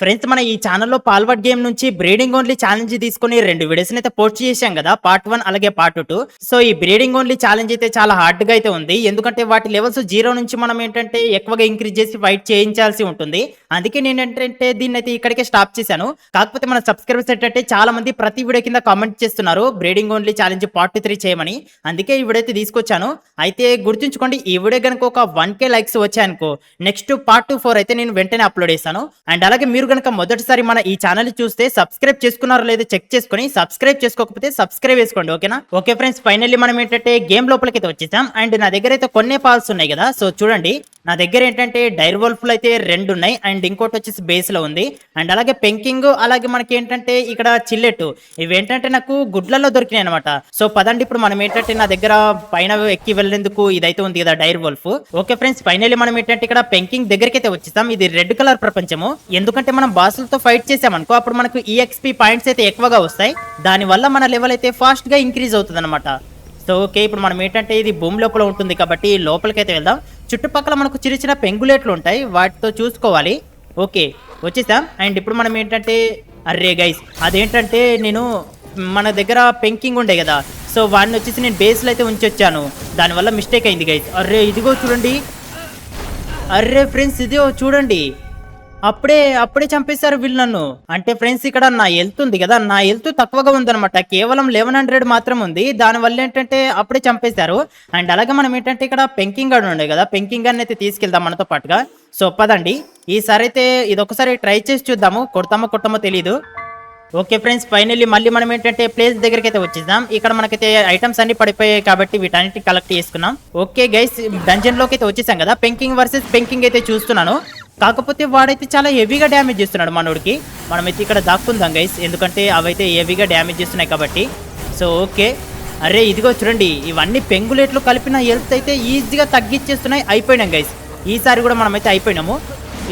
Friends మన ఈ ఛానల్లో పాల్వర్డ్ గేమ్ నుంచి బ్రీడింగ్ ఓన్లీ ఛాలెంజ్ తీసుకొని 2 వీడియోస్ అయితే పోస్ట్ చేశాం కదా, పార్ట్ 1 అలాగే పార్ట్ 2. సో ఈ బ్రీడింగ్ ఓన్లీ ఛాలెంజ్ అయితే చాలా హార్డ్ గా అయితే ఉంది. ఎందుకంటే వాటి లెవెల్స్ 0 నుంచి మనం ఏంటంటే ఎక్కువగా ఇంక్రీజ్ చేసి ఫైట్ చేయించాల్సి ఉంటుంది. అందుకే నేను ఏంటంటే దీన్ని అయితే ఇక్కడికే స్టాప్ చేశాను. కాకపోతే మన సబ్స్క్రైబర్స్ ఏంటంటే చాలా మంది ప్రతి వీడియో కింద కామెంట్ చేస్తున్నారు బ్రీడింగ్ ఓన్లీ ఛాలెంజ్ పార్ట్ 3 చేయమని. అందుకే ఈ వీడియో అయితే తీసుకొచ్చాను. అయితే గుర్తుంచుకోండి, ఈ వీడియో కనుక ఒక 1K లైక్స్ వచ్చాయనుకో నెక్స్ట్ పార్ట్ 4 అయితే నేను వెంటనే అప్లోడ్ చేస్తాను. అండ్ అలాగే మీరు గనక మొదటిసారి మన ఈ ఛానల్ చూస్తే సబ్స్క్రైబ్ చేసుకున్నారో లేదో చెక్ చేసుకొని సబ్స్క్రైబ్ చేసుకోకపోతే సబ్స్క్రైబ్ చేసుకోండి, ఓకేనా? ఓకే ఫ్రెండ్స్, ఫైనల్లీ మనం ఏంటంటే గేమ్ లోపలికి అయితే వచ్చేసాం. అండ్ నా దగ్గర అయితే కొన్ని పాల్స్ ఉన్నాయి కదా, సో చూడండి నా దగ్గర ఏంటంటే డైర్ వోల్ఫ్లు అయితే 2 ఉన్నాయి. అండ్ ఇంకోటి వచ్చేసి బేస్ లో ఉంది. అండ్ అలాగే పెంకింగ్, అలాగే మనకి ఏంటంటే ఇక్కడ చిల్లెట్, ఇవి ఏంటంటే నాకు గుడ్లలో దొరికినాయి అనమాట. సో పదండి ఇప్పుడు మనం ఏంటంటే నా దగ్గర పైన ఎక్కి వెళ్ళేందుకు ఇదైతే ఉంది కదా డైర్ వోల్ఫ్. ఓకే ఫ్రెండ్స్, ఫైనల్లీ మనం ఏంటంటే ఇక్కడ పెంకింగ్ దగ్గరికి అయితే వచ్చేసాం. ఇది రెడ్ కలర్ ప్రపంచము. ఎందుకంటే మనం బాసులతో ఫైట్ చేసామనుకో అప్పుడు మనకు EXP పాయింట్స్ అయితే ఎక్కువగా వస్తాయి. దాని వల్ల మన లెవెల్ అయితే ఫాస్ట్ గా ఇంక్రీజ్ అవుతుంది అనమాట. సో ఓకే, ఇప్పుడు మనం ఏంటంటే ఇది భూమి లోపల ఉంటుంది కాబట్టి లోపలికైతే వెళ్దాం. చుట్టుపక్కల మనకు చిన్న చిన్న పెంగులేట్లు ఉంటాయి, వాటితో చూసుకోవాలి. ఓకే వచ్చేసాం. అండ్ ఇప్పుడు మనం ఏంటంటే అర్రే గైస్, అదేంటంటే నేను మన దగ్గర పెంకింగ్ ఉండే కదా, సో వాడిని వచ్చేసి నేను బేస్లో అయితే ఉంచొచ్చాను. దానివల్ల మిస్టేక్ అయింది గైస్. అర్రే ఇదిగో చూడండి, అర్రే ఫ్రెండ్స్ ఇదిగో చూడండి, అప్పుడే చంపేశారు వీళ్ళు నన్ను. అంటే ఫ్రెండ్స్ ఇక్కడ నా హెల్త్ ఉంది కదా, నా హెల్త్ తక్కువగా ఉందన్నమాట, కేవలం 1100 మాత్రం ఉంది. దానివల్ల ఏంటంటే అప్పుడే చంపేశారు. అండ్ అలాగే మనం ఏంటంటే ఇక్కడ పెంకింగ్ గార్డ్ ఉండే కదా, పెంకింగ్ గార్డ్ని అయితే తీసుకెళ్దాం మనతో పాటుగా. సో పదండి ఈసారి అయితే ఇదొకసారి ట్రై చేసి చూద్దాము, కొడతామో తెలీదు. ఓకే ఫ్రెండ్స్, ఫైనల్లీ మళ్ళీ మనం ఏంటంటే ప్లేస్ దగ్గరికి అయితే వచ్చేద్దాం. ఇక్కడ మనకైతే ఐటమ్స్ అన్ని పడిపోయాయి కాబట్టి వీటన్నిటి కలెక్ట్ చేసుకున్నాం. ఓకే గైస్, డంజన్ లోకి అయితే వచ్చేసాం కదా. పెంకింగ్ వర్సెస్ పెంకింగ్ అయితే చూస్తున్నాను. కాకపోతే వాడైతే చాలా హెవీగా డ్యామేజ్ చేస్తున్నాడు మనోడికి. మనమైతే ఇక్కడ దాక్కుందాం గైస్, ఎందుకంటే అవైతే హెవీగా డ్యామేజ్ చేస్తున్నాయి కాబట్టి. సో ఓకే, అరే ఇదిగో చూడండి, ఇవన్నీ పెంగులేట్లు కలిపిన హెల్త్ అయితే ఈజీగా తగ్గించేస్తున్నాయి. అయిపోయినాం గైస్, ఈసారి కూడా మనమైతే అయిపోయినాము.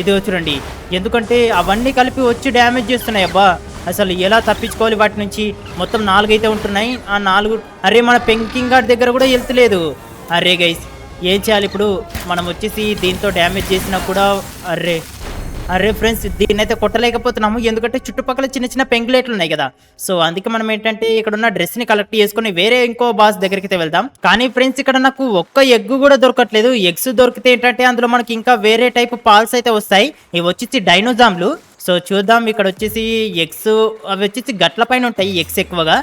ఇదిగో చూడండి, ఎందుకంటే అవన్నీ కలిపి వచ్చి డ్యామేజ్ చేస్తున్నాయి. అబ్బా అసలు ఎలా తప్పించుకోవాలి వాటి నుంచి? మొత్తం 4 అయితే ఉంటున్నాయి. ఆ 4 అరే మన పెంకింగ్ గార్డ్ దగ్గర కూడా హెల్త్ లేదు. అరే గైస్ ఏం చేయాలి ఇప్పుడు? మనం వచ్చేసి దీంతో డ్యామేజ్ చేసినా కూడా అరే ఫ్రెండ్స్ దీన్ని అయితే కొట్టలేకపోతున్నాము, ఎందుకంటే చుట్టుపక్కల చిన్న చిన్న పెంకులేట్లు ఉన్నాయి కదా. సో అందుకే మనం ఏంటంటే ఇక్కడ ఉన్న డ్రెస్ ని కలెక్ట్ చేసుకుని వేరే ఇంకో బాస్ దగ్గరికి అయితే వెళ్దాం. కానీ ఫ్రెండ్స్ ఇక్కడ నాకు ఒక్క ఎగ్ కూడా దొరకట్లేదు. ఎగ్స్ దొరికితే ఏంటంటే అందులో మనకి ఇంకా వేరే టైప్ పాల్స్ అయితే వస్తాయి. ఇవి వచ్చేసి డైనోజామ్లు. సో చూద్దాం, ఇక్కడ వచ్చేసి ఎగ్స్ అవి వచ్చేసి గట్ల పైన ఉంటాయి ఎగ్స్ ఎక్కువగా.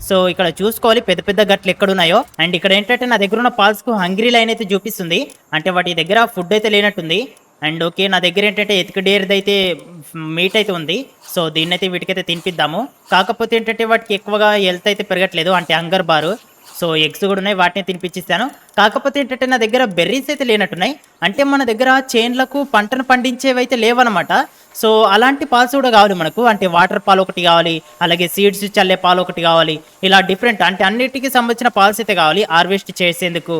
సో ఇక్కడ చూసుకోవాలి పెద్ద పెద్ద గట్లు ఎక్కడున్నాయో. అండ్ ఇక్కడ ఏంటంటే నా దగ్గర ఉన్న పాల్స్ కు హంగ్రీ లైన్ అయితే చూపిస్తుంది, అంటే వాటి దగ్గర ఫుడ్ అయితే లేనట్టుంది. అండ్ ఓకే, నా దగ్గర ఏంటంటే ఎతిక డేర్ది అయితే మీట్ అయితే ఉంది. సో దీన్నైతే వీటికైతే తినిపిద్దాము. కాకపోతే ఏంటంటే వాటికి ఎక్కువగా హెల్త్ అయితే పెరగట్లేదు, అంటే హంగర్ బారు. సో ఎగ్స్ కూడా ఉన్నాయి, వాటిని తినిపించిస్తాను. కాకపోతే ఏంటంటే నా దగ్గర బెర్రీస్ అయితే లేనట్టున్నాయి, అంటే మన దగ్గర చేన్లకు పంటను పండించేవి అయితే లేవన్నమాట. సో అలాంటి పాల్స్ కూడా కావాలి మనకు, అంటే వాటర్ పాలు ఒకటి కావాలి, అలాగే సీడ్స్ చల్లే పాలు ఒకటి కావాలి. ఇలా డిఫరెంట్ అంటే అన్నిటికీ సంబంధించిన పాల్స్ అయితే కావాలి హార్వెస్ట్ చేసేందుకు.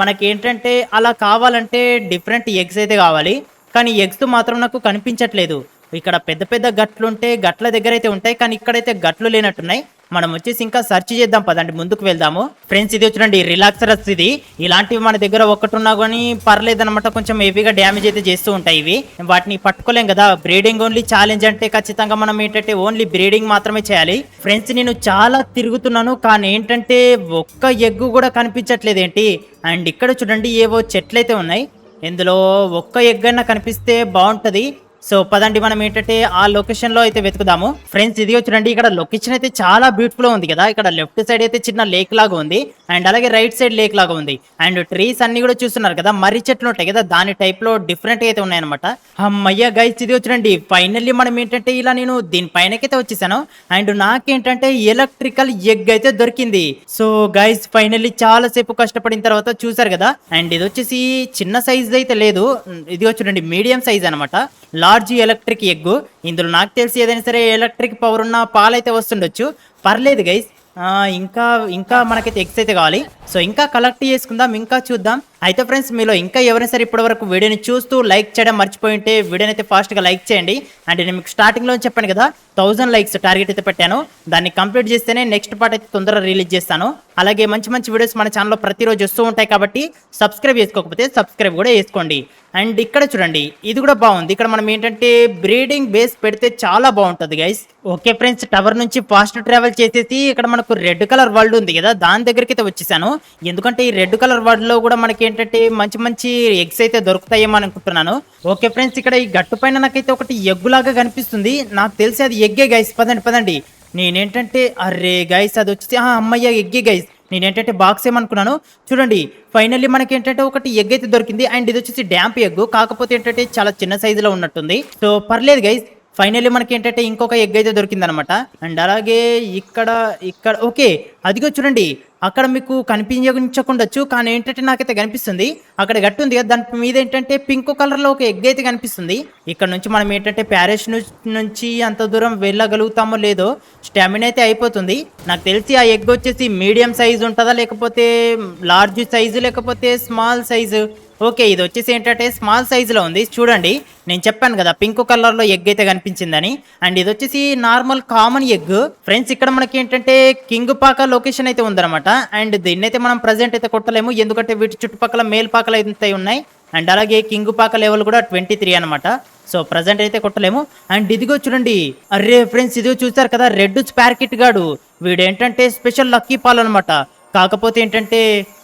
మనకి ఏంటంటే అలా కావాలంటే డిఫరెంట్ ఎగ్స్ అయితే కావాలి, కానీ ఎగ్స్ మాత్రం నాకు కనిపించట్లేదు. ఇక్కడ పెద్ద పెద్ద గట్లు ఉంటే గట్ల దగ్గర అయితే ఉంటాయి, కానీ ఇక్కడైతే గట్లు లేనట్టున్నాయి. మనం వచ్చేసి ఇంకా సెర్చ్ చేద్దాం, పదండి ముందుకు వెళ్దాము. ఫ్రెండ్స్ ఇది చూడండి రిలాక్సరస్, ఇది ఇలాంటివి మన దగ్గర ఒకటి ఉన్నా కానీ పర్లేదు అనమాట, కొంచెం హెవీగా డ్యామేజ్ అయితే చేస్తూ ఉంటాయి ఇవి. వాటిని పట్టుకోలేం కదా. బ్రీడింగ్ ఓన్లీ ఛాలెంజ్ అంటే ఖచ్చితంగా మనం ఏంటంటే ఓన్లీ బ్రీడింగ్ మాత్రమే చేయాలి. ఫ్రెండ్స్ నేను చాలా తిరుగుతున్నాను, కానీ ఏంటంటే ఒక్క ఎగ్గు కూడా కనిపించట్లేదు ఏంటి. అండ్ ఇక్కడ చూడండి ఏవో చెట్లు అయితే ఉన్నాయి, ఇందులో ఒక్క ఎగ్ అయినా కనిపిస్తే బాగుంటది. సో పదండి మనం ఏంటంటే ఆ లొకేషన్ లో అయితే వెతుకుదాము. ఫ్రెండ్స్ ఇది చూడండి, ఇక్కడ లొకేషన్ అయితే చాలా బ్యూటిఫుల్ గా ఉంది కదా. ఇక్కడ లెఫ్ట్ సైడ్ అయితే చిన్న లేక్ లాగా ఉంది, అండ్ అలాగే రైట్ సైడ్ లేక్ లాగా ఉంది. అండ్ ట్రీస్ అన్ని కూడా చూస్తున్నారు కదా, మర్రి చెట్లు ఉంటాయి కదా, దాని టైప్ లో డిఫరెంట్ అయితే ఉన్నాయన్నమాట. అమ్మయ్య గైస్ ఇది చూడండి, ఫైనల్లీ మనం ఏంటంటే ఇలా నేను దీనిపైనకైతే వచ్చేసాను. అండ్ నాకేంటంటే ఎలక్ట్రికల్ ఎగ్ అయితే దొరికింది. సో గైస్ ఫైనల్లీ చాలా సేపు కష్టపడిన తర్వాత చూసారు కదా. అండ్ ఇది వచ్చేసి చిన్న సైజ్ అయితే లేదు, ఇది చూడండి మీడియం సైజ్ అనమాట, లార్జ్ ఎలక్ట్రిక్ ఎగ్. ఇందులో నాకు తెలిసి ఏదైనా సరే ఎలక్ట్రిక్ పవర్ ఉన్న పాలైతే వస్తుండొచ్చు, పర్లేదు గైస్. ఇంకా మనకైతే ఎగ్స్ అయితే కావాలి. సో ఇంకా కలెక్ట్ చేసుకుందాం, ఇంకా చూద్దాం. అయితే ఫ్రెండ్స్ మీలో ఇంకా ఎవరైనా సరే ఇప్పటి వరకు వీడియోని చూస్తూ లైక్ చేయడం మర్చిపోయి ఉంటే వీడియోని అయితే ఫాస్ట్గా లైక్ చేయండి. అండ్ నేను మీకు స్టార్టింగ్లో చెప్పాను కదా, 1000 లైక్స్ టార్గెట్ అయితే పెట్టాను. దాన్ని కంప్లీట్ చేస్తేనే నెక్స్ట్ పార్ట్ అయితే తొందరగా రిలీజ్ చేస్తాను. అలాగే మంచి మంచి వీడియోస్ మన ఛానల్లో ప్రతిరోజు వస్తూ ఉంటాయి కాబట్టి సబ్స్క్రైబ్ చేసుకోకపోతే సబ్స్క్రైబ్ కూడా చేసుకోండి. అండ్ ఇక్కడ చూడండి, ఇది కూడా బాగుంది. ఇక్కడ మనం ఏంటంటే బ్రీడింగ్ బేస్ పెడితే చాలా బాగుంటుంది గైస్. ఓకే ఫ్రెండ్స్, టవర్ నుంచి ఫాస్ట్ ట్రావెల్ చేసేసి ఇక్కడ మనకు రెడ్ కలర్ వరల్డ్ ఉంది కదా, దాని దగ్గరికి అయితే వచ్చేసాను. ఎందుకంటే ఈ రెడ్ కలర్ వరల్డ్ లో కూడా మనకి ఏంటంటే మంచి మంచి ఎగ్స్ అయితే దొరుకుతాయేమో అనుకుంటున్నాను. ఓకే ఫ్రెండ్స్, ఇక్కడ ఈ గట్టు పైన నాకైతే ఒకటి ఎగ్గులాగా కనిపిస్తుంది. నాకు తెలిసి అది ఎగ్గే గైస్. పదండి పదండి. నేనేంటంటే అరే గైస్, అది వచ్చేసి అమ్మయ్య ఎగ్గే గైస్. నేనేంటంటే బాక్స్ ఏమనుకున్నాను, చూడండి ఫైనల్లీ మనకి ఏంటంటే ఒకటి ఎగ్ అయితే దొరికింది. అండ్ ఇది వచ్చేసి డ్యాంప్ ఎగ్, కాకపోతే ఏంటంటే చాలా చిన్న సైజులో ఉన్నట్టుంది. సో పర్లేదు గైస్, ఫైనల్లీ మనకి ఏంటంటే ఇంకొక ఎగ్ అయితే దొరికింది అనమాట. అండ్ అలాగే ఇక్కడ ఇక్కడ ఓకే, అదిగో చూడండి, అక్కడ మీకు కనిపించకుండొచ్చు కానీ ఏంటంటే నాకైతే కనిపిస్తుంది. అక్కడ గట్టు ఉంది కదా, దాని మీద ఏంటంటే పింక్ కలర్ లో ఒక ఎగ్ అయితే కనిపిస్తుంది. ఇక్కడ నుంచి మనం ఏంటంటే ప్యారిస్ నుంచి అంత దూరం వెళ్ళగలుగుతామో లేదో, స్టామినా అయితే అయిపోతుంది. నాకు తెలిసి ఆ ఎగ్ వచ్చేసి మీడియం సైజు ఉంటుందా, లేకపోతే లార్జ్ సైజు, లేకపోతే స్మాల్ సైజు. ఓకే, ఇది వచ్చేసి ఏంటంటే స్మాల్ సైజులో ఉంది. చూడండి, నేను చెప్పాను కదా పింక్ కలర్లో ఎగ్ అయితే కనిపించిందని. అండ్ ఇది వచ్చేసి నార్మల్ కామన్ ఎగ్ ఫ్రెండ్స్. ఇక్కడ మనకి ఏంటంటే కింగ్ పాక లొకేషన్ అయితే ఉందన్నమాట. అండ్ దీన్ని అయితే మనం ప్రజెంట్ అయితే కొట్టలేము, ఎందుకంటే వీటి చుట్టుపక్కల మేల్ పాకలు అయితే ఉన్నాయి. అండ్ అలాగే కింగ్ పాక లెవెల్ కూడా 23 అనమాట. సో ప్రజెంట్ అయితే కొట్టలేము. అండ్ ఇదిగో చూడండి, అరే ఫ్రెండ్స్, ఇదిగో చూసారు కదా రెడ్ స్పార్కిట్ గాడు. వీడు ఏంటంటే స్పెషల్ లక్కీ పాల్ అనమాట. కాకపోతే ఏంటంటే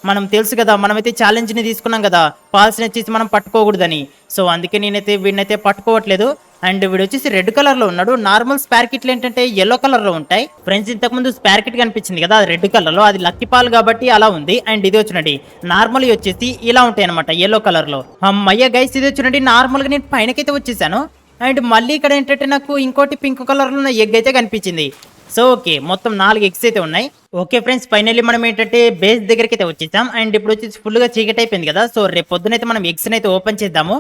మనం తెలుసు కదా, మనమైతే ఛాలెంజ్ని తీసుకున్నాం కదా పాల్స్ని వచ్చేసి మనం పట్టుకోకూడదని. సో అందుకే నేనైతే వీడినైతే పట్టుకోవట్లేదు. అండ్ వీడు వచ్చేసి రెడ్ కలర్ లో ఉన్నాడు. నార్మల్ స్పార్కిట్లు ఏంటంటే ఎల్లో కలర్ లో ఉంటాయి ఫ్రెండ్స్. ఇంతకుముందు స్పార్కిట్ కనిపించింది కదా అది రెడ్ కలర్ లో, అది లక్కీ పాల్ కాబట్టి అలా ఉంది. అండ్ ఇది వచ్చినట్టు నార్మల్ వచ్చేసి ఇలా ఉంటాయి అనమాట ఎల్లో కలర్ లో. అమ్మయ్య గైస్, ఇది వచ్చినట్టు నార్మల్ గా నేను పైనకైతే వచ్చేసాను. అండ్ మళ్ళీ ఇక్కడ ఏంటంటే నాకు ఇంకోటి పింక్ కలర్ లో ఉన్న ఎగ్ అయితే కనిపించింది. సో ఓకే, మొత్తం 4 ఎగ్స్ అయితే ఉన్నాయి. ఓకే ఫ్రెండ్స్, ఫైనల్లీ మనం ఏంటంటే బేస్ దగ్గరికి అయితే వచ్చేసాం. అండ్ ఇప్పుడు వచ్చేసి ఫుల్ గా చీకటి అయిపోయింది కదా, సో రేపు పొద్దునైతే మనం ఎగ్స్ అయితే ఓపెన్ చేద్దాము.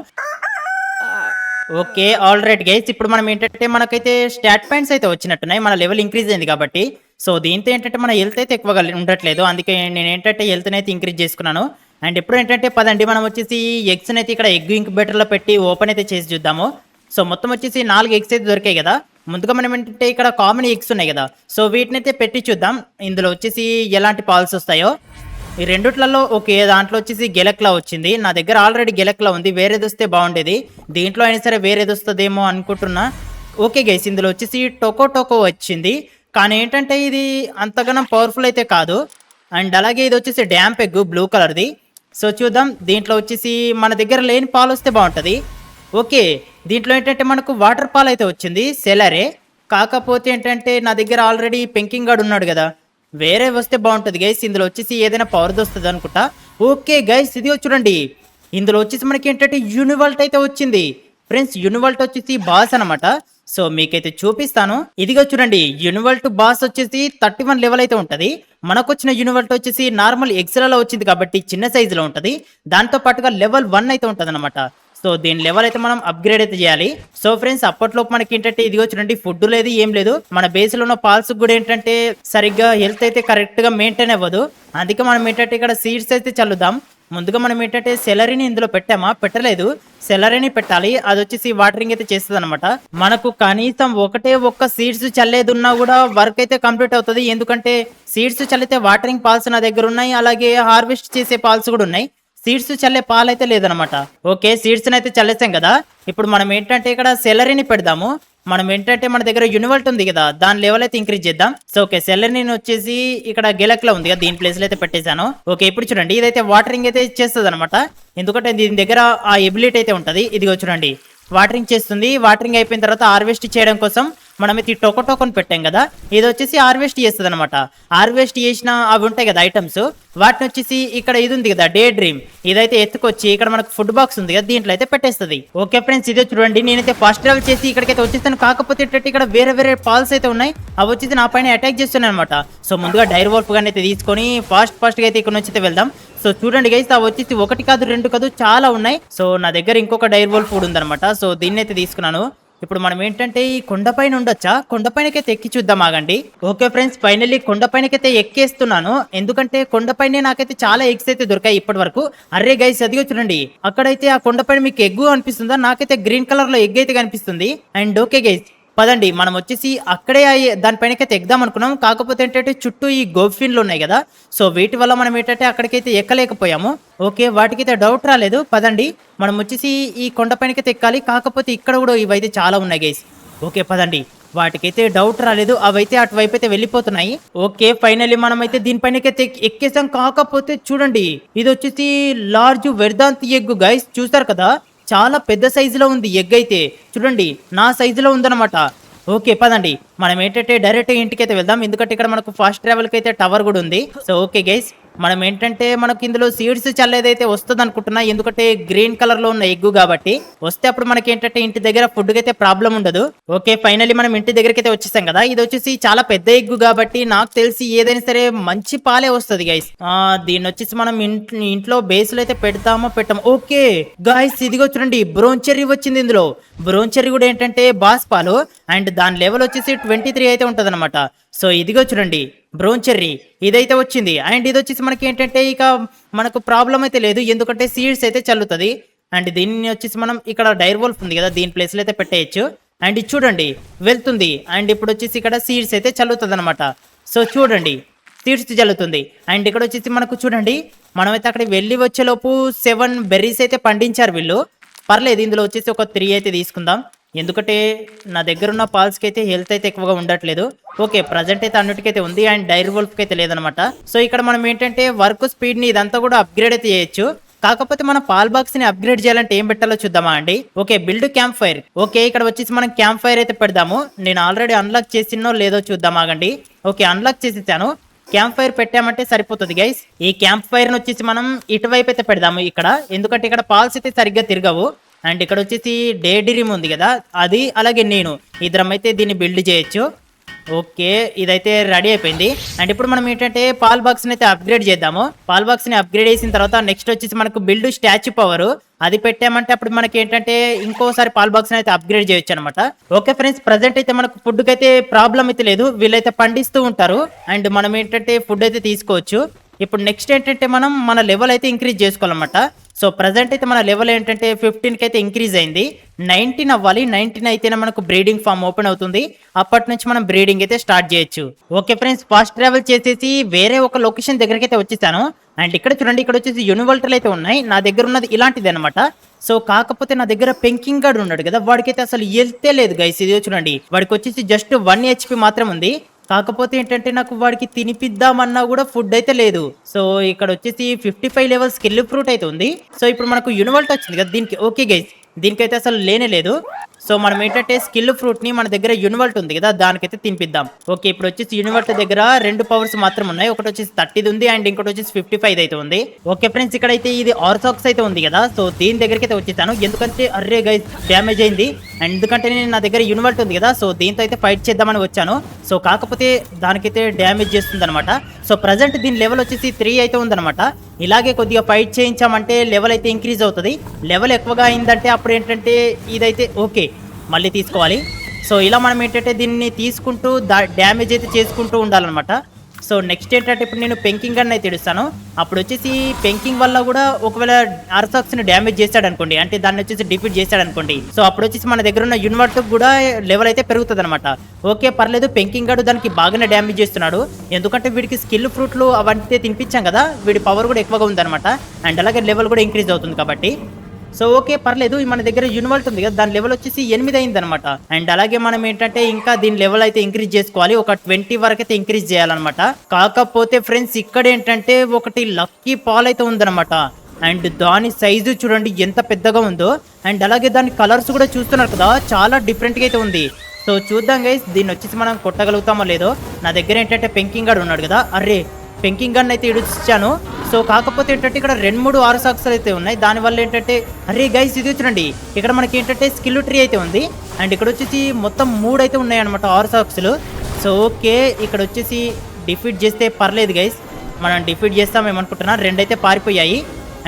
ఓకే ఆల్ రైట్ గైస్, ఇప్పుడు మనం ఏంటంటే మనకైతే స్టాట్ పాయింట్స్ అయితే వచ్చినట్టున్నాయి, మన లెవెల్ ఇంక్రీజ్ అయింది కాబట్టి. సో దీంతో ఏంటంటే మన హెల్త్ అయితే ఎక్కువగా ఉండట్లేదు, అందుకే నేను ఏంటంటే హెల్త్ అయితే ఇంక్రీజ్ చేసుకున్నాను. అండ్ ఇప్పుడు ఏంటంటే పదండి మనం వచ్చేసి ఎగ్స్ అయితే ఇక్కడ ఎగ్ ఇంక్యుబేటర్ లో పెట్టి ఓపెన్ అయితే చేసి చూద్దాము. సో మొత్తం వచ్చేసి 4 ఎగ్స్ అయితే దొరికాయి కదా. ముందుగా మనం ఏంటంటే ఇక్కడ కామన్ ఎగ్స్ ఉన్నాయి కదా, సో వీటిని అయితే పెట్టి చూద్దాం ఇందులో వచ్చేసి ఎలాంటి పాల్స్ వస్తాయో. ఈ రెండిట్లలో ఓకే, దాంట్లో వచ్చేసి గెలక్లా వచ్చింది. నా దగ్గర ఆల్రెడీ గెలక్లా ఉంది, వేరేది వస్తే బాగుండేది. దీంట్లో అయినా సరే వేరేది వస్తుందేమో అనుకుంటున్నా. ఓకే గైస్, ఇందులో వచ్చేసి టోకో వచ్చింది, కానీ ఏంటంటే ఇది అంతగానం పవర్ఫుల్ అయితే కాదు. అండ్ అలాగే ఇది వచ్చేసి డ్యాంప్ ఎగ్ బ్లూ కలర్ది. సో చూద్దాం, దీంట్లో వచ్చేసి మన దగ్గర లేని పాలు వస్తే బాగుంటుంది. ఓకే, దీంట్లో ఏంటంటే మనకు వాటర్ పాల్ అయితే వచ్చింది సెలరే. కాకపోతే ఏంటంటే నా దగ్గర ఆల్రెడీ పెంకింగ్ గార్డ్ ఉన్నాడు కదా, వేరే వస్తే బాగుంటుంది గైస్. ఇందులో వచ్చేసి ఏదైనా పవర్ది వస్తుంది అనుకుంటా. ఓకే గైస్, ఇది చూడండి, ఇందులో వచ్చేసి మనకి ఏంటంటే యూనివాల్ట్ అయితే వచ్చింది ఫ్రెండ్స్. యూనివాల్ట్ వచ్చేసి బాస్ అనమాట. సో మీకైతే చూపిస్తాను, ఇదిగో చూడండి, యూనివాల్ట్ బాస్ వచ్చేసి 31 లెవెల్ అయితే ఉంటది. మనకు వచ్చిన యూనివాల్ట్ వచ్చేసి నార్మల్ ఎక్సెల్లో వచ్చింది కాబట్టి చిన్న సైజులో ఉంటది. దాంతో పాటుగా లెవెల్ 1 అయితే ఉంటది అనమాట. సో దీని లెవెల్ అయితే మనం అప్గ్రేడ్ అయితే చేయాలి. సో ఫ్రెండ్స్, అప్పట్లో మనకి ఏంటంటే ఇదిగో చూడండి, ఫుడ్ లేదు ఏం లేదు. మన బేస్ లో ఉన్న పాల్స్ కూడా ఏంటంటే సరిగ్గా హెల్త్ అయితే కరెక్ట్ గా మెయింటైన్ అవ్వదు. అందుకే మనం ఏంటంటే ఇక్కడ సీడ్స్ అయితే చల్లుదాం. ముందుగా మనం ఏంటంటే సెలరీని ఇందులో పెట్టామా, పెట్టలేదు, సెలరీని పెట్టాలి. అది వచ్చేసి వాటరింగ్ అయితే చేస్తుంది అనమాట. మనకు కనీసం ఒక్క సీడ్స్ చల్లేదున్నా కూడా వర్క్ అయితే కంప్లీట్ అవుతుంది. ఎందుకంటే సీడ్స్ చల్లితే వాటరింగ్ పాల్స్ నా దగ్గర ఉన్నాయి, అలాగే హార్వెస్ట్ చేసే పాల్స్ కూడా ఉన్నాయి. సీడ్స్ చల్లే పాలు అయితే లేదనమాట. ఓకే, సీడ్స్ అయితే చల్లేసాం కదా. ఇప్పుడు మనం ఏంటంటే ఇక్కడ సెలరీని పెడదాము. మనం ఏంటంటే మన దగ్గర యూనివాల్ట్ ఉంది కదా, దాని లెవెల్ అయితే ఇంక్రీజ్ చేద్దాం. సో ఓకే, సెలరీని వచ్చేసి ఇక్కడ గెలక్లో ఉంది కదా, దీని ప్లేస్ లో అయితే పెట్టేశాను. ఓకే, ఇప్పుడు చూడండి, ఇదైతే వాటరింగ్ అయితే చేస్తుంది అనమాట. ఎందుకంటే దీని దగ్గర ఆ ఎబిలిటీ అయితే ఉంటది. ఇదిగో చూడండి, వాటరింగ్ చేస్తుంది. వాటరింగ్ అయిపోయిన తర్వాత హార్వెస్ట్ చేయడం కోసం మనమైతే ఈ టోకన్ పెట్టాం కదా, ఇది వచ్చేసి హార్వెస్ట్ చేస్తుంది అనమాట. హార్వెస్ట్ చేసిన అవి ఉంటాయి కదా ఐటమ్స్, వాటిని వచ్చేసి ఇక్కడ ఇది ఉంది కదా డే డ్రీమ్, ఇదైతే ఎత్తుకొచ్చి ఇక్కడ మనకు ఫుడ్ బాక్స్ ఉంది కదా, దీంట్లో అయితే పెట్టేస్తుంది. ఓకే ఫ్రెండ్స్, ఇదే చూడండి, నేనైతే ఫాస్ట్ ట్రావెల్ చేసి ఇక్కడికైతే వచ్చేస్తాను. కాకపోతే ఇక్కడ వేరే పాల్స్ అయితే ఉన్నాయి, అవి వచ్చేసి నా పైన అటాక్ చేస్తున్నాయి అనమాట. సో ముందుగా డైర్ వోల్ఫ్ గాని అయితే తీసుకొని ఫాస్ట్ గా అయితే ఇక్కడ నుంచి అయితే వెళ్దాం. సో చూడండి గైస్, అవి వచ్చేసి 1 కాదు 2 కాదు చాలా ఉన్నాయి. సో నా దగ్గర ఇంకొక డైర్ వోల్ఫ్ కూడా ఉందన్నమాట. సో దీన్ని అయితే తీసుకున్నాను. ఇప్పుడు మనం ఏంటంటే ఈ కొండపైన ఉండొచ్చా, కొండపైనకైతే ఎక్కి చూద్దాం ఆగండి. ఓకే ఫ్రెండ్స్, ఫైనల్లీ కొండపైనకైతే ఎక్కేస్తున్నాను. ఎందుకంటే కొండపైన నాకైతే చాలా ఎగ్స్ అయితే దొరికాయి ఇప్పటి వరకు. అరే గైస్, అదిగో చూడండి, అక్కడైతే ఆ కొండపైన మీకు ఎగ్గు అనిపిస్తుందా, నాకైతే గ్రీన్ కలర్ లో ఎగ్ అయితే కనిపిస్తుంది. అండ్ ఓకే గైస్, పదండి మనం వచ్చేసి అక్కడే దానిపైనకైతే ఎగ్దాం అనుకున్నాం. కాకపోతే ఏంటంటే చుట్టూ ఈ గోఫిన్లు ఉన్నాయి కదా, సో వీటి వల్ల మనం ఏంటంటే అక్కడికైతే ఎక్కలేకపోయాము. ఓకే, వాటికైతే డౌట్ రాలేదు. పదండి మనం వచ్చేసి ఈ కొండపైనకైతే ఎక్కాలి. కాకపోతే ఇక్కడ కూడా ఇవైతే చాలా ఉన్నాయి గైస్. ఓకే పదండి, వాటికైతే డౌట్ రాలేదు, అవైతే అటువైపు అయితే వెళ్ళిపోతున్నాయి. ఓకే ఫైనల్లీ మనమైతే దీనిపైనకైతే ఎక్కేసాం. కాకపోతే చూడండి, ఇది వచ్చేసి లార్జ్ వెర్దాంత్ ఎగ్ గైస్, చూసారు కదా, చాలా పెద్ద సైజులో ఉంది ఎగ్ అయితే. చూడండి నా సైజులో ఉందన్నమాట. ఓకే పదండి మనం ఏంటంటే డైరెక్ట్ ఇంటికైతే వెళ్దాం, ఎందుకంటే ఇక్కడ మనకు ఫాస్ట్ ట్రావెల్ కి అయితే టవర్ కూడా ఉంది. సో ఓకే గైస్, మనం ఏంటంటే మనకి ఇందులో సీడ్స్ చల్లేదైతే వస్తుంది అనుకుంటున్నా, ఎందుకంటే గ్రీన్ కలర్ లో ఉన్న ఎగ్గు కాబట్టి వస్తే అప్పుడు మనకి ఏంటంటే ఇంటి దగ్గర ఫుడ్ అయితే ప్రాబ్లం ఉండదు. ఓకే ఫైనల్లీ మనం ఇంటి దగ్గరికి అయితే వచ్చేసాం కదా. ఇది వచ్చేసి చాలా పెద్ద ఎగ్గు కాబట్టి నాకు తెలిసి ఏదైనా సరే మంచి పాలే వస్తుంది గైస్. దీన్ని వచ్చేసి మనం ఇంట్లో బేస్లో అయితే పెడతామో పెట్టాము. ఓకే గైస్, ఇదిగో చూడండి బ్రౌన్ చెర్రీ వచ్చింది. ఇందులో బ్రౌన్ చెర్రీ కూడా ఏంటంటే బాస్ పాలు, అండ్ దాని లెవెల్ వచ్చేసి 23 అయితే ఉంటది అనమాట. సో ఇదిగో చూడండి బ్రౌన్ చెర్రీ ఇదైతే వచ్చింది. అండ్ ఇది వచ్చేసి మనకి ఏంటంటే ఇక మనకు ప్రాబ్లం అయితే లేదు, ఎందుకంటే సీడ్స్ అయితే చల్లుతుంది. అండ్ దీన్ని వచ్చేసి మనం ఇక్కడ డైర్ వోల్ఫ్ ఉంది కదా, దీని ప్లేస్లో అయితే పెట్టేయచ్చు. అండ్ ఇది చూడండి వెళ్తుంది, అండ్ ఇప్పుడు వచ్చేసి ఇక్కడ సీడ్స్ అయితే చల్లుతుంది అనమాట. సో చూడండి సీడ్స్ చల్లుతుంది. అండ్ ఇక్కడ వచ్చేసి మనకు చూడండి, మనమైతే అక్కడ వెళ్ళి వచ్చేలోపు 7 బెర్రీస్ అయితే పండించారు వీళ్ళు. పర్లేదు, ఇందులో వచ్చేసి ఒక 3 అయితే తీసుకుందాం, ఎందుకంటే నా దగ్గర ఉన్న పాల్స్కి అయితే హెల్త్ అయితే ఎక్కువగా ఉండట్లేదు. ఓకే ప్రజెంట్ అయితే అన్నిటికైతే ఉంది, అండ్ డైరీ వోల్ఫ్కి అయితే లేదనమాట. సో ఇక్కడ మనం ఏంటంటే వర్క్ స్పీడ్ని ఇదంతా కూడా అప్గ్రేడ్ అయితే చేయొచ్చు. కాకపోతే మన పాల్ బాక్స్ ని అప్గ్రేడ్ చేయాలంటే ఏం పెట్టాలో చూద్దామా అండి. Okay build camp fire. Okay ఇక్కడ వచ్చేసి మనం క్యాంప్ ఫైర్ అయితే పెడదాము. నేను ఆల్రెడీ అన్లాక్ చేసినో లేదో చూద్దాం ఆగండి. ఓకే అన్లాక్ చేసేసాను. క్యాంప్ ఫైర్ పెట్టామంటే సరిపోతుంది గైస్. ఈ క్యాంప్ ఫైర్ ని వచ్చేసి మనం ఇటువైపు అయితే పెడదాము ఇక్కడ, ఎందుకంటే ఇక్కడ పాల్స్ అయితే సరిగ్గా తిరగవు. అండ్ ఇక్కడ వచ్చేసి డే డ్రీమ్ ఉంది కదా, అది అలాగే నేను ఇద్దరం అయితే దీన్ని బిల్డ్ చేయొచ్చు. ఓకే ఇదైతే రెడీ అయిపోయింది. అండ్ ఇప్పుడు మనం ఏంటంటే పాల్ బాక్స్ ని అయితే అప్గ్రేడ్ చేద్దాము. పాల్ బాక్స్ ని అప్గ్రేడ్ చేసిన తర్వాత నెక్స్ట్ వచ్చేసి మనకు బిల్డ్ స్టాచ్యూ పవర్ అది పెట్టామంటే అప్పుడు మనకి ఏంటంటే ఇంకోసారి పాల్ బాక్స్ ని అయితే అప్గ్రేడ్ చేయొచ్చు అనమాట. ఓకే ఫ్రెండ్స్, ప్రజెంట్ అయితే మనకు ఫుడ్ కి అయితే ప్రాబ్లం అయితే లేదు, వీళ్ళైతే పండిస్తూ ఉంటారు. అండ్ మనం ఏంటంటే ఫుడ్ అయితే తీసుకోవచ్చు. ఇప్పుడు నెక్స్ట్ ఏంటంటే మనం మన లెవెల్ అయితే ఇంక్రీజ్ చేసుకోవాలన్నమాట. సో ప్రజెంట్ అయితే మన లెవెల్ ఏంటంటే 15కి అయితే ఇంక్రీజ్ అయింది. 19 అవ్వాలి. 19 అయితేనే మనకు బ్రీడింగ్ ఫామ్ ఓపెన్ అవుతుంది. అప్పటి నుంచి మనం బ్రీడింగ్ అయితే స్టార్ట్ చేయొచ్చు. ఓకే ఫ్రెండ్స్, ఫాస్ట్ ట్రావెల్ చేసేసి వేరే ఒక లొకేషన్ దగ్గరికి అయితే వచ్చేసాను. అండ్ ఇక్కడ చూడండి, ఇక్కడ వచ్చేసి యూనివర్టల్ అయితే ఉన్నాయి. నా దగ్గర ఉన్నది ఇలాంటిది అనమాట. సో కాకపోతే నా దగ్గర పెంకింగ్ గార్డ్ ఉన్నాడు కదా, వాడికైతే అసలు వెళ్తే లేదు గైస్. ఇది చూడండి, వాడికి వచ్చేసి జస్ట్ 1 HP మాత్రం ఉంది. కాకపోతే ఏంటంటే నాకు వాడికి తినిపిద్దామన్నా కూడా ఫుడ్ అయితే లేదు. సో ఇక్కడ వచ్చేసి 55 లెవెల్ స్కిల్ ఫ్రూట్ అయితే ఉంది. సో ఇప్పుడు మనకు యూనివర్ట్ వచ్చింది కదా దీనికి. ఓకే గైస్, దీనికైతే అసలు లేనే లేదు. సో మనం ఏంటంటే స్కిల్ ఫ్రూట్ ని మన దగ్గర యూనివర్ట్ ఉంది కదా దానికైతే తినిపిద్దాం. ఓకే ఇప్పుడు వచ్చేసి యూనివర్ట్ దగ్గర 2 పవర్స్ మాత్రం ఉన్నాయి. ఒకటి వచ్చేసి 30 ఉంది, అండ్ ఇంకోటి వచ్చేసి 55 అయితే ఉంది. ఓకే ఫ్రెండ్స్, ఇక్కడ అయితే ఇది ఆర్సాక్స్ అయితే ఉంది కదా, సో దీని దగ్గరికి అయితే వచ్చేసాను. ఎందుకంటే అర్రే గైస్ డ్యామేజ్ అయింది. అండ్ ఎందుకంటే నేను నా దగ్గర యూనివర్ట్ ఉంది కదా, సో దీంతో అయితే ఫైట్ చేద్దామని వచ్చాను. సో కాకపోతే దానికైతే డ్యామేజ్ చేస్తుంది అనమాట. సో ప్రజెంట్ దీని లెవెల్ వచ్చేసి 3 అయితే ఉందన్నమాట. ఇలాగే కొద్దిగా ఫైట్ చేయించామంటే లెవెల్ అయితే ఇంక్రీజ్ అవుతుంది. లెవెల్ ఎక్కువగా అయిందంటే అప్పుడు ఏంటంటే ఇదైతే ఓకే మళ్ళీ తీసుకోవాలి. సో ఇలా మనం ఏంటంటే దీన్ని తీసుకుంటూ డ్యామేజ్ అయితే చేసుకుంటూ ఉండాలన్నమాట. సో నెక్స్ట్ ఏంటంటే ఇప్పుడు నేను పెంకింగ్ గన్ అయితే ఇడుస్తాను. అప్పుడు వచ్చేసి పెంకింగ్ వల్ల కూడా ఒకవేళ ఆర్సాక్స్ ని డ్యామేజ్ చేశాడు అనుకోండి, అంటే దాన్ని వచ్చేసి డిఫీట్ చేశాడు అనుకోండి, సో అప్పుడు వచ్చేసి మన దగ్గర ఉన్న యూనివర్ట్ కూడా లెవెల్ అయితే పెరుగుతుంది అనమాట. ఓకే పర్లేదు, పెంకింగ్ గాడు దానికి బాగానే డ్యామేజ్ చేస్తున్నాడు. ఎందుకంటే వీడికి స్కిల్ ఫ్రూట్లు అవన్నీ తినిపించాం కదా, వీడి పవర్ కూడా ఎక్కువగా ఉందన్నమాట. అండ్ అలాగే లెవెల్ కూడా ఇంక్రీజ్ అవుతుంది కాబట్టి. సో ఓకే పర్లేదు, మన దగ్గర యూనివర్ట్ ఉంది కదా, దాని లెవెల్ వచ్చేసి 8 అయింది అనమాట. అండ్ అలాగే మనం ఏంటంటే ఇంకా దీని లెవెల్ అయితే ఇంక్రీజ్ చేసుకోవాలి, ఒక 20 వరకు అయితే ఇంక్రీజ్ చేయాలన్నమాట. కాకపోతే ఫ్రెండ్స్ ఇక్కడ ఏంటంటే ఒకటి లక్కీ పాల్ అయితే ఉందన్నమాట. అండ్ దాని సైజు చూడండి ఎంత పెద్దగా ఉందో. అండ్ అలాగే దాని కలర్స్ కూడా చూస్తున్నారు కదా, చాలా డిఫరెంట్గా అయితే ఉంది. సో చూద్దాం గైస్, దీన్ని వచ్చేసి మనం కొట్టగలుగుతామో లేదో. నా దగ్గర ఏంటంటే పెంకింగ్ గాడు ఉన్నాడు కదా, అర్రే పెంకింగ్ గన్ అయితే ఇడిచాను. సో కాకపోతే ఏంటంటే ఇక్కడ 2-3 ఆర్సాక్స్ అయితే ఉన్నాయి. దానివల్ల ఏంటంటే అరే గైస్ ఇది చూడండి, ఇక్కడ మనకి ఏంటంటే స్కిల్ ట్రీ అయితే ఉంది. అండ్ ఇక్కడ వచ్చేసి మొత్తం 3 అయితే ఉన్నాయి అనమాట ఆర్సాక్స్లు. సో ఓకే ఇక్కడ వచ్చేసి డిఫీట్ చేస్తే పర్లేదు గైస్, మనం డిఫీట్ చేస్తాం ఏమనుకుంటున్నా. 2 అయితే పారిపోయాయి.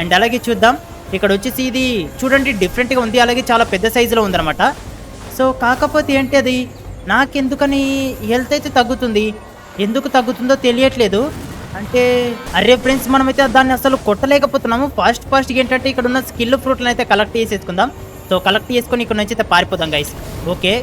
అండ్ అలాగే చూద్దాం, ఇక్కడ వచ్చేసి ఇది చూడండి డిఫరెంట్గా ఉంది, అలాగే చాలా పెద్ద సైజులో ఉందన్నమాట. సో కాకపోతే ఏంటి అది నాకెందుకని హెల్త్ అయితే తగ్గుతుంది, ఎందుకు తగ్గుతుందో తెలియట్లేదు. అంటే అరే ఫ్రెండ్స్, మనమైతే దాన్ని అసలు కొట్టలేకపోతున్నాము. ఫాస్ట్ ఏంటంటే ఇక్కడ ఉన్న స్కిల్ ఫ్రూట్లను అయితే కలెక్ట్ చేసేసుకుందాం. సో కలెక్ట్ చేసుకొని ఇక్కడ నుంచి అయితే పారిపోదాం గైస్. ఓకే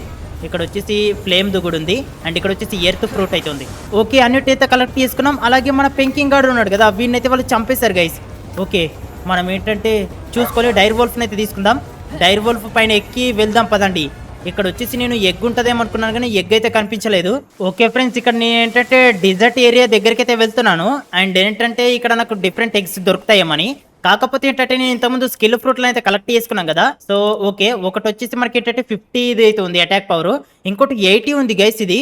ఇక్కడ వచ్చేసి ఫ్లేమ్ దుగుడు ఉంది. అండ్ ఇక్కడ వచ్చేసి ఎర్త్ ఫ్రూట్ అయితే ఉంది. ఓకే, అన్నిటి కలెక్ట్ చేసుకున్నాం. అలాగే మన పెంకింగ్ గార్డ్ ఉన్నాడు కదా, వీడినైతే వాళ్ళు చంపేశారు గైస్. ఓకే, మనం ఏంటంటే చూసుకొని డైర్ వోల్ఫ్ని అయితే తీసుకుందాం. డైర్ వోల్ఫ్ పైన ఎక్కి వెళ్దాం పదండి. ఇక్కడ వచ్చేసి నేను ఎగ్ ఉంటుందేమో అనుకున్నాను కానీ ఎగ్ అయితే కనిపించలేదు. ఓకే ఫ్రెండ్స్, ఇక్కడ నేను ఏంటంటే డిజర్ట్ ఏరియా దగ్గరికి అయితే వెళ్తున్నాను. అండ్ ఏంటంటే ఇక్కడ నాకు డిఫరెంట్ ఎగ్స్ దొరుకుతాయేమని. కాకపోతే ఏంటంటే నేను ఇంతకుముందు స్కిల్ ఫ్రూట్లను అయితే కలెక్ట్ చేసుకున్నాం కదా. సో ఓకే, ఒకటి వచ్చేసి మనకి ఏంటంటే 50 ఇది అయితే ఉంది అటాక్ పవర్, ఇంకోటి 80 ఉంది గైస్ ఇది.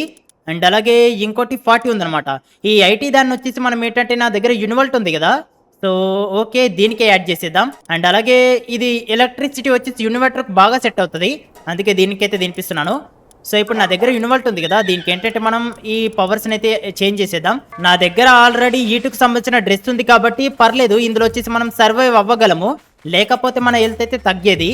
అండ్ అలాగే ఇంకోటి 40 ఉందన్నమాట. ఈ 80 దాన్ని వచ్చేసి మనం ఏంటంటే నా దగ్గర యూనివర్ట్ ఉంది కదా, సో ఓకే దీనికే యాడ్ చేసేద్దాం. అండ్ అలాగే ఇది ఎలక్ట్రిసిటీ వచ్చేసి యూనివర్టర్కి బాగా సెట్ అవుతుంది, అందుకే దీనికైతే తినిపిస్తున్నాను. సో ఇప్పుడు నా దగ్గర యూనివర్ట్ ఉంది కదా, దీనికి ఏంటంటే మనం ఈ పవర్స్ని అయితే చేంజ్ చేసేద్దాం. నా దగ్గర ఆల్రెడీ ఈటుకు సంబంధించిన డ్రెస్ ఉంది కాబట్టి పర్లేదు, ఇందులో వచ్చేసి మనం సర్వైవ్ అవ్వగలము. లేకపోతే మన హెల్త్ అయితే తగ్గేది.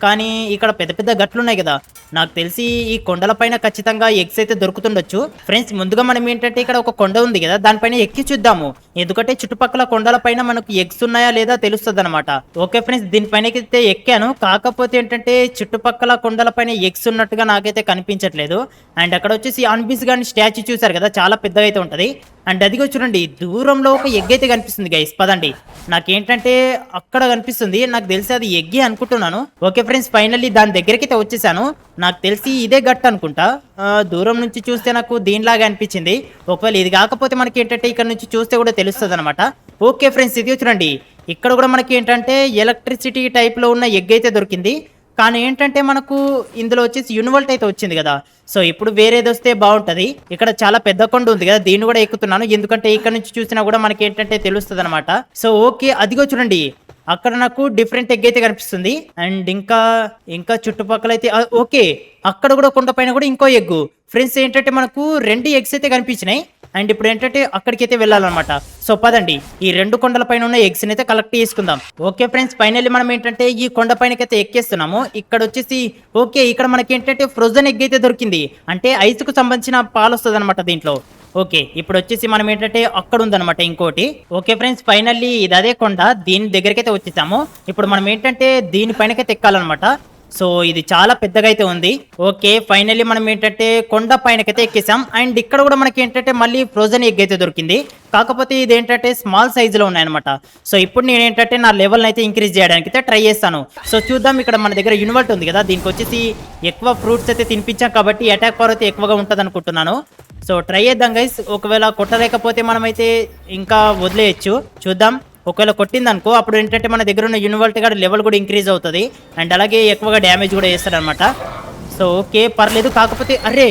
కానీ ఇక్కడ పెద్ద పెద్ద గట్లు ఉన్నాయి కదా, నాకు తెలిసి ఈ కొండల పైన ఖచ్చితంగా ఎగ్స్ అయితే దొరుకుతుండొచ్చు. ఫ్రెండ్స్, ముందుగా మనం ఏంటంటే ఇక్కడ ఒక కొండ ఉంది కదా, దానిపైన ఎక్కి చూద్దాము. ఎందుకంటే చుట్టుపక్కల కొండల పైన మనకు ఎగ్స్ ఉన్నాయా లేదా తెలుస్తుంది అనమాట. ఓకే ఫ్రెండ్స్, దీనిపైన అయితే ఎక్కాను. కాకపోతే ఏంటంటే చుట్టుపక్కల కొండల పైన ఎగ్స్ ఉన్నట్టుగా నాకైతే కనిపించట్లేదు. అండ్ అక్కడ వచ్చేసి అన్బీస్ గాని స్టాచ్యూ చూసారు కదా, చాలా పెద్దగా అయితే ఉంటది. అండ్ అదిగో చూడండి, దూరంలో ఒక ఎగ్ అయితే కనిపిస్తుంది గైస్. పదండి, నాకేంటంటే అక్కడ కనిపిస్తుంది, నాకు తెలిసి అది ఎగ్గే అనుకుంటున్నాను. ఓకే ఫ్రెండ్స్, ఫైనల్లీ దాని దగ్గరికి అయితే వచ్చేసాను. నాకు తెలిసి ఇదే గట్టు అనుకుంటా, దూరం నుంచి చూస్తే నాకు దీనిలాగా అనిపించింది. ఒకవేళ ఇది కాకపోతే మనకి ఏంటంటే ఇక్కడ నుంచి చూస్తే కూడా తెలుస్తుంది అనమాట. ఓకే ఫ్రెండ్స్, ఇది చూడండి, ఇక్కడ కూడా మనకి ఏంటంటే ఎలక్ట్రిసిటీ టైప్లో ఉన్న ఎగ్ అయితే దొరికింది. కానీ ఏంటంటే మనకు ఇందులో వచ్చేసి యూనివర్ట్ అయితే వచ్చింది కదా, సో ఇప్పుడు వేరేది వస్తే బాగుంటుంది. ఇక్కడ చాలా పెద్ద కొండ ఉంది కదా, దీన్ని కూడా ఎక్కుతున్నాను, ఎందుకంటే ఇక్కడ నుంచి చూసినా కూడా మనకి ఏంటంటే తెలుస్తుంది అనమాట. సో ఓకే, అదిగో చూడండి, అక్కడ నాకు డిఫరెంట్ ఎగ్ అయితే కనిపిస్తుంది. అండ్ ఇంకా చుట్టుపక్కల అయితే ఓకే, అక్కడ కూడా కొండ పైన కూడా ఇంకో ఎగ్. ఫ్రెండ్స్, ఏంటంటే మనకు 2 ఎగ్స్ అయితే కనిపించినాయి. అండ్ ఇప్పుడు ఏంటంటే అక్కడికి అయితే వెళ్ళాలన్నమాట. సో పదండి, ఈ 2 కొండల పైన ఉన్న ఎగ్స్ అయితే కలెక్ట్ చేసుకుందాం. ఓకే ఫ్రెండ్స్, ఫైనల్లీ మనం ఏంటంటే ఈ కొండ పైనకైతే ఎక్కేస్తున్నాము. ఇక్కడ వచ్చేసి ఓకే, ఇక్కడ మనకి ఏంటంటే ఫ్రోజన్ ఎగ్ అయితే దొరికింది, అంటే ఐస్ కు సంబంధించిన పాలు వస్తుంది అనమాట దీంట్లో. ఓకే, ఇప్పుడు వచ్చేసి మనం ఏంటంటే అక్కడ ఉందన్నమాట ఇంకోటి. ఓకే ఫ్రెండ్స్, ఫైనల్లీ ఇది అదే కొండ, దీని దగ్గరకైతే వచ్చేసాము. ఇప్పుడు మనం ఏంటంటే దీనిపైనకైతే ఎక్కాలన్నమాట. సో ఇది చాలా పెద్దగా అయితే ఉంది. ఓకే, ఫైనల్లీ మనం ఏంటంటే కొండ పైనకైతే ఎక్కేసాం. అండ్ ఇక్కడ కూడా మనకి ఏంటంటే మళ్ళీ ఫ్రోజన్ ఎగ్ అయితే దొరికింది, కాకపోతే ఇది ఏంటంటే స్మాల్ సైజులో ఉన్నాయన్నమాట. సో ఇప్పుడు నేను ఏంటంటే నా లెవెల్ని అయితే ఇంక్రీజ్ చేయడానికి అయితే ట్రై చేస్తాను. సో చూద్దాం, ఇక్కడ మన దగ్గర యూనివర్ట్ ఉంది కదా, దీనికి వచ్చేసి ఎక్కువ ఫ్రూట్స్ అయితే తినిపించాం కాబట్టి అటాక్ పవర్ అయితే ఎక్కువగా ఉంటుంది అనుకుంటున్నాను. సో ట్రై చేద్దాం గైస్, ఒకవేళ కొట్టలేకపోతే మనమైతే ఇంకా వదిలేయచ్చు. చూద్దాం, ఒకవేళ కొట్టిందనుకో అప్పుడు ఏంటంటే మన దగ్గర ఉన్న యూనివర్ట్ గార్డ్ లెవెల్ కూడా ఇంక్రీజ్ అవుతుంది. అండ్ అలాగే ఎక్కువగా డ్యామేజ్ కూడా చేస్తారనమాట. సో ఓకే, పర్లేదు. కాకపోతే అరే,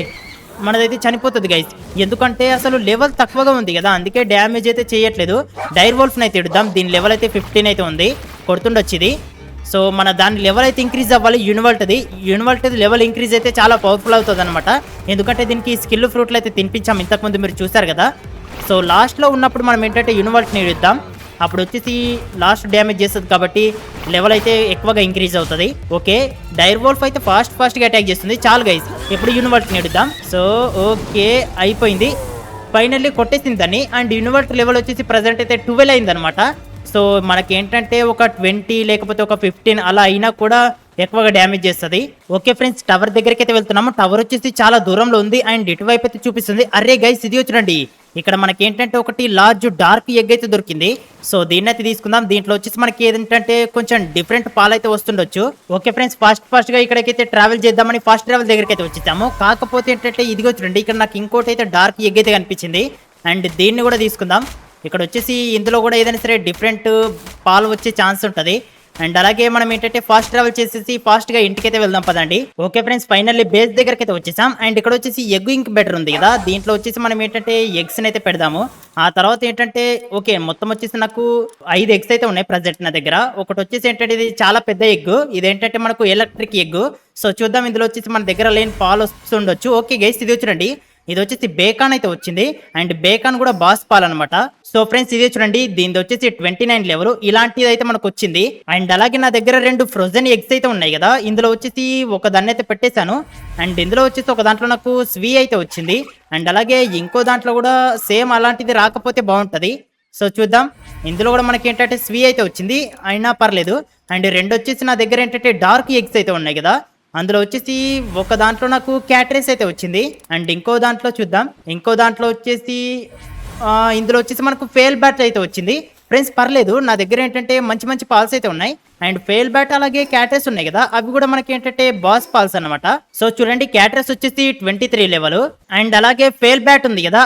మనదైతే చనిపోతుంది గైస్, ఎందుకంటే అసలు లెవెల్ తక్కువగా ఉంది కదా, అందుకే డ్యామేజ్ అయితే చేయట్లేదు. డైర్ వోల్ఫ్ని అయితే ఇద్దాం, దీని లెవెల్ అయితే 15 అయితే ఉంది, కొడుతుండొచ్చు ఇది. సో మన దాని లెవెల్ అయితే ఇంక్రీజ్ అవ్వాలి. యూనివర్ట్ లెవెల్ ఇంక్రీజ్ అయితే చాలా పవర్ఫుల్ అవుతుంది అనమాట, ఎందుకంటే దీనికి స్కిల్ ఫ్రూట్లు అయితే తినిపించాం ఇంతకుముందు, మీరు చూసారు కదా. సో లాస్ట్లో ఉన్నప్పుడు మనం ఏంటంటే యూనివర్ట్ని ఇద్దాం, అప్పుడు వచ్చేసి లాస్ట్ డ్యామేజ్ చేస్తుంది కాబట్టి లెవెల్ అయితే ఎక్కువగా ఇంక్రీజ్ అవుతుంది. ఓకే, డైర్ వోల్ఫ్ అయితే ఫాస్ట్గా అటాక్ చేస్తుంది. చాలు గైస్, ఇప్పుడు యూనివర్ట్ని ఇద్దాం. సో ఓకే, అయిపోయింది, ఫైనల్లీ కొట్టేసింది దాన్ని. అండ్ యూనివర్ట్ లెవెల్ వచ్చేసి ప్రజెంట్ అయితే 12 అయిందనమాట. సో మనకి ఏంటంటే ఒక 20 లేకపోతే ఒక 15 అలా అయినా కూడా ఎక్కువగా డ్యామేజ్ చేస్తుంది. ఓకే ఫ్రెండ్స్, టవర్ దగ్గరికి అయితే వెళ్తున్నాము. టవర్ వచ్చేసి చాలా దూరంలో ఉంది అండ్ ఇటువైపు అయితే చూపిస్తుంది. అరే గైస్, ఇది చూడండి, ఇక్కడ మనకి ఏంటంటే ఒకటి లార్జ్ డార్క్ ఎగ్ అయితే దొరికింది. సో దీన్ని అయితే తీసుకుందాం. దీంట్లో వచ్చేసి మనకి ఏంటంటే కొంచెం డిఫరెంట్ పాలు అయితే వస్తుండొచ్చు. ఓకే ఫ్రెండ్స్, ఫాస్ట్గా ఇక్కడికైతే ట్రావెల్ చేద్దామని ఫాస్ట్ ట్రావెల్ దగ్గరికి అయితే వచ్చేసాము. కాకపోతే ఏంటంటే ఇదిగో చూడండి, ఇక్కడ నాకు ఇంకోటి అయితే డార్క్ ఎగ్ అయితే కనిపించింది. అండ్ దీన్ని కూడా తీసుకుందాం. ఇక్కడ వచ్చేసి ఇందులో కూడా ఏదైనా సరే డిఫరెంట్ పాలు వచ్చే ఛాన్స్ ఉంటుంది. అండ్ అలాగే మనం ఏంటంటే ఫాస్ట్ ట్రావెల్ చేసేసి ఫాస్ట్గా ఇంటికైతే వెళ్దాం పదండి. ఓకే ఫ్రెండ్స్, ఫైనల్లీ బేస్ దగ్గరికి అయితే వచ్చేసాం. అండ్ ఇక్కడ వచ్చేసి ఎగ్ ఇంక్ బెటర్ ఉంది కదా, దీంట్లో వచ్చేసి మనం ఏంటంటే ఎగ్స్ని అయితే పెడదాము. ఆ తర్వాత ఏంటంటే ఓకే, మొత్తం వచ్చేసి నాకు 5 ఎగ్స్ అయితే ఉన్నాయి ప్రజెంట్ నా దగ్గర. ఒకటి వచ్చేసి ఏంటంటే ఇది చాలా పెద్ద ఎగ్, ఇదేంటంటే మనకు ఎలక్ట్రిక్ ఎగ్. సో చూద్దాం, ఇందులో వచ్చేసి మన దగ్గర లేని పాలు వస్తుండొచ్చు. ఓకే గైస్, ఇది చూడండి, ఇది వచ్చేసి బేకాన్ అయితే వచ్చింది. అండ్ బేకాన్ కూడా బాస్ పాల్ అనమాట. సో ఫ్రెండ్స్, ఇదే చూడండి, దీని వచ్చేసి 29 లెవెల్ ఇలాంటిది అయితే మనకు వచ్చింది. అండ్ అలాగే నా దగ్గర 2 ఫ్రోజన్ ఎగ్స్ అయితే ఉన్నాయి కదా, ఇందులో వచ్చేసి ఒక దాన్ని అయితే పెట్టేశాను. అండ్ ఇందులో వచ్చేసి ఒక దాంట్లో నాకు స్వీ అయితే వచ్చింది. అండ్ అలాగే ఇంకో దాంట్లో కూడా సేమ్ అలాంటిది రాకపోతే బాగుంటుంది. సో చూద్దాం, ఇందులో కూడా మనకి ఏంటంటే స్వీ అయితే వచ్చింది, అయినా పర్లేదు. అండ్ 2 వచ్చేసి నా దగ్గర ఏంటంటే డార్క్ ఎగ్స్ అయితే ఉన్నాయి కదా, అందులో వచ్చేసి ఒక దాంట్లో నాకు క్యాటరేస్ అయితే వచ్చింది. అండ్ ఇంకో దాంట్లో చూద్దాం. ఇంకో దాంట్లో వచ్చేసి ఇందులో వచ్చేసి మనకు ఫెయిల్ బ్యాట్ అయితే వచ్చింది. ఫ్రెండ్స్ పర్లేదు, నా దగ్గర ఏంటంటే మంచి మంచి పాల్స్ అయితే ఉన్నాయి. అండ్ ఫెయిల్ బ్యాట్ అలాగే క్యాటరేస్ ఉన్నాయి కదా, అవి కూడా మనకి ఏంటంటే బాస్ పాల్స్ అన్నమాట. సో చూడండి, క్యాటరేస్ వచ్చేసి 23 లెవెల్ అండ్ అలాగే ఫెయిల్ బ్యాట్ ఉంది కదా,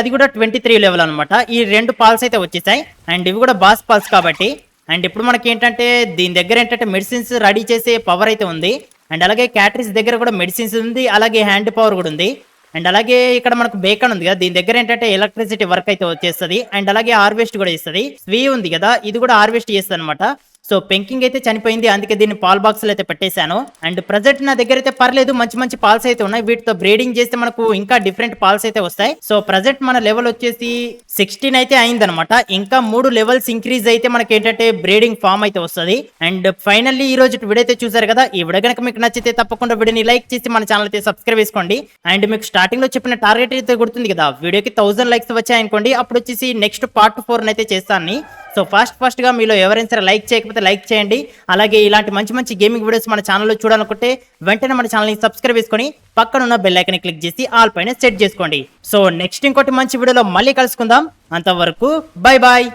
అది కూడా 23 లెవెల్ అనమాట. ఈ 2 పాల్స్ అయితే వచ్చేసాయి అండ్ ఇవి కూడా బాస్ పాల్స్ కాబట్టి. అండ్ ఇప్పుడు మనకి ఏంటంటే దీని దగ్గర ఏంటంటే మెడిసిన్స్ రెడీ చేసే పవర్ అయితే ఉంది. అండ్ అలాగే క్యాటరీస్ దగ్గర కూడా మెడిసిన్స్ ఉంది, అలాగే హ్యాండ్ పవర్ కూడా ఉంది. అండ్ అలాగే ఇక్కడ మనకు బేకన్ ఉంది కదా, దీని దగ్గర ఏంటంటే ఎలక్ట్రిసిటీ వర్క్ అయితే వచ్చేస్తుంది. అండ్ అలాగే హార్వెస్ట్ కూడా ఇస్తుంది. స్వీ ఉంది కదా, ఇది కూడా హార్వెస్ట్ చేస్తుంది అనమాట. సో పెంకింగ్ అయితే చనిపోయింది, అందుకే దీన్ని పాల్ బాక్స్ అయితే పెట్టేశాను. అండ్ ప్రజెంట్ నా దగ్గర అయితే పర్లేదు, మంచి మంచి పాల్స్ అయితే ఉన్నాయి. వీటితో బ్రీడింగ్ చేస్తే మనకు ఇంకా డిఫరెంట్ పాల్స్ అయితే వస్తాయి. సో ప్రజెంట్ మన లెవెల్ వచ్చేసి 16 అయితే అయిందనమాట. ఇంకా 3 లెవెల్స్ ఇంక్రీజ్ అయితే మనకి ఏంటంటే బ్రీడింగ్ ఫామ్ అయితే వస్తుంది. అండ్ ఫైనల్లీ ఈ రోజు వీడియో అయితే చూసారు కదా, ఈ వీడియో కనుక మీకు నచ్చితే తప్పకుండా వీడియోని లైక్ చేసి మన ఛానల్ అయితే సబ్స్క్రైబ్ చేసుకోండి. అండ్ మీకు స్టార్టింగ్ లో చెప్పిన టార్గెట్ అయితే గుర్తుంది కదా, వీడియోకి 1000 లైక్స్ వచ్చాయనుకోండి, అప్పుడు వచ్చేసి నెక్స్ట్ పార్ట్ 4 అయితే చేస్తాను. సో ఫాస్ట్ గా మీలో ఎవరైనా సరే లైక్ చేయకపోతే లైక్ చేయండి. అలాగే ఇలాంటి మంచి మంచి గేమింగ్ వీడియోస్ మన ఛానల్లో చూడాలనుకుంటే వెంటనే మన ఛానల్ని సబ్స్క్రైబ్ చేసుకొని పక్కన ఉన్న బెల్ ఐకాన్ క్లిక్ చేసి ఆల్ పైన సెట్ చేసుకోండి. సో నెక్స్ట్ ఇంకోటి మంచి వీడియోలో మళ్ళీ కలుసుకుందాం. అంతవరకు బై బాయ్.